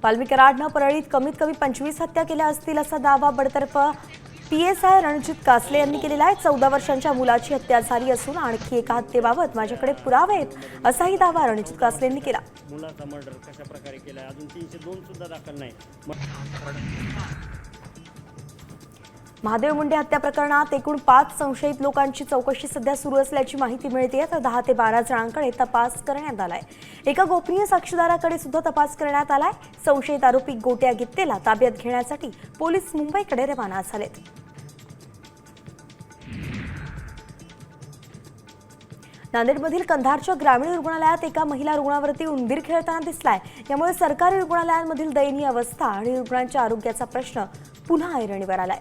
वाल्मी कराडनं परळीत कमीत कमी 25 हत्या केल्या असतील असा दावा बडतर्फ PSI रणजित कासले यांनी केलेला आहे। 14 वर्षांच्या मुलाची हत्या झाली असून आणखी एका हत्येबाबत माझ्याकडे पुरावे आहेत असाही दावा रणजित कासले यांनी केला। मुलाचा मर्डर कशा प्रकारे केलाय अजून 302 सुद्धा दाखल नाही। महादेव मुंडे हत्या प्रकरणात एकूण 5 संशयित लोकांची चौकशी सध्या सुरू असल्याची माहिती मिळते। तर 10 ते 12 जणांकडे तपास करण्यात आलाय। एका गोपनीय साक्षीदाराकडे सुद्धा तपास करण्यात आलाय। संशयित आरोपी गोट्या गित्तेला ताब्यात घेण्यासाठी पोलीस मुंबईकडे रवाना झालेत। नांदेडमधील कंधारच्या ग्रामीण रुग्णालयात एका महिला रुग्णावरती उंदीर खेळताना दिसलाय। यामुळे सरकारी रुग्णालयांमधील दयनीय अवस्था आणि रुग्णांच्या आरोग्याचा प्रश्न पुन्हा ऐरणीवर आलाय।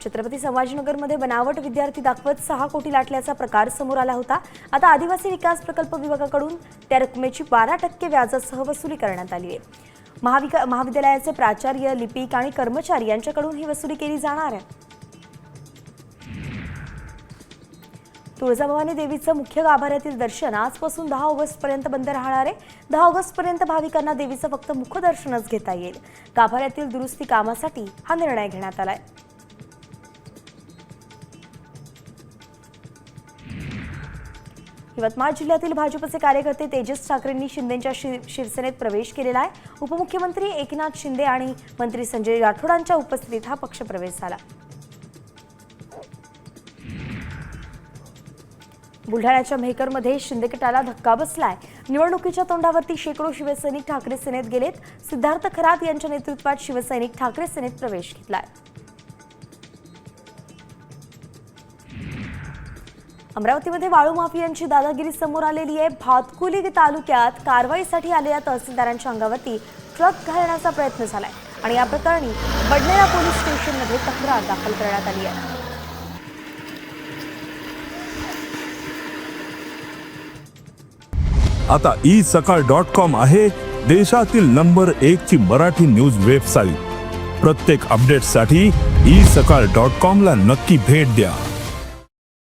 छत्रपती संभाजीनगरमध्ये बनावट विद्यार्थी दाखवत 6 कोटी लाटल्याचा प्रकार समोर आला होता। आता आदिवासी विकास प्रकल्प विभागाकडून त्या रकमेची 12% व्याजासह वसुली करण्यात आली आहे। महाविद्यालयाचे प्राचार्य, लिपिक आणि कर्मचारी यांच्याकडून ही वसुली केली जाणार आहे। तुळजाभवानी देवीचं मुख्य गाभाऱ्यातील दर्शन आजपासून 10 ऑगस्टपर्यंत बंद राहणार आहे। 10 ऑगस्टपर्यंत भाविकांना देवीचं फक्त मुखदर्शनच घेता येईल। गाभाऱ्यातील दुरुस्ती कामासाठी हा निर्णय घेण्यात आलाय। यवतमाळ जिल्ह्यातील भाजपचे कार्यकर्ते तेजस ठाकरेंनी शिंदेंच्या शिवसेनेत प्रवेश केलेला आहे। उपमुख्यमंत्री एकनाथ शिंदे आणि मंत्री संजय राठोडांच्या उपस्थितीत हा पक्षप्रवेश झाला। बुलढाण्याच्या मेहकरमध्ये शिंदे गटाला धक्का बसलाय। निवडणुकीच्या तोंडावरती शेकडो शिवसैनिक ठाकरे सेनेत गेलेत। सिद्धार्थ खरात यांच्या नेतृत्वात शिवसैनिक ठाकरे सेनेत प्रवेश घेतलाय। अमरावतीमध्ये वाळू माफियांची दादागिरी समोर आलेली आहे। भातकुली तालुक्यात कारवाईसाठी आलेल्या तहसीलदारांच्या अंगावरती ट्रक घालण्याचा प्रयत्न झालाय आणि या प्रकरणी बडनेरा पोलीस स्टेशनमध्ये तक्रार दाखल करण्यात आली आहे। आता isakal.com आहे देशातील नंबर 1 ची मराठी न्यूज वेबसाईट। प्रत्येक अपडेटसाठी isakal.com ला नक्की भेट द्या।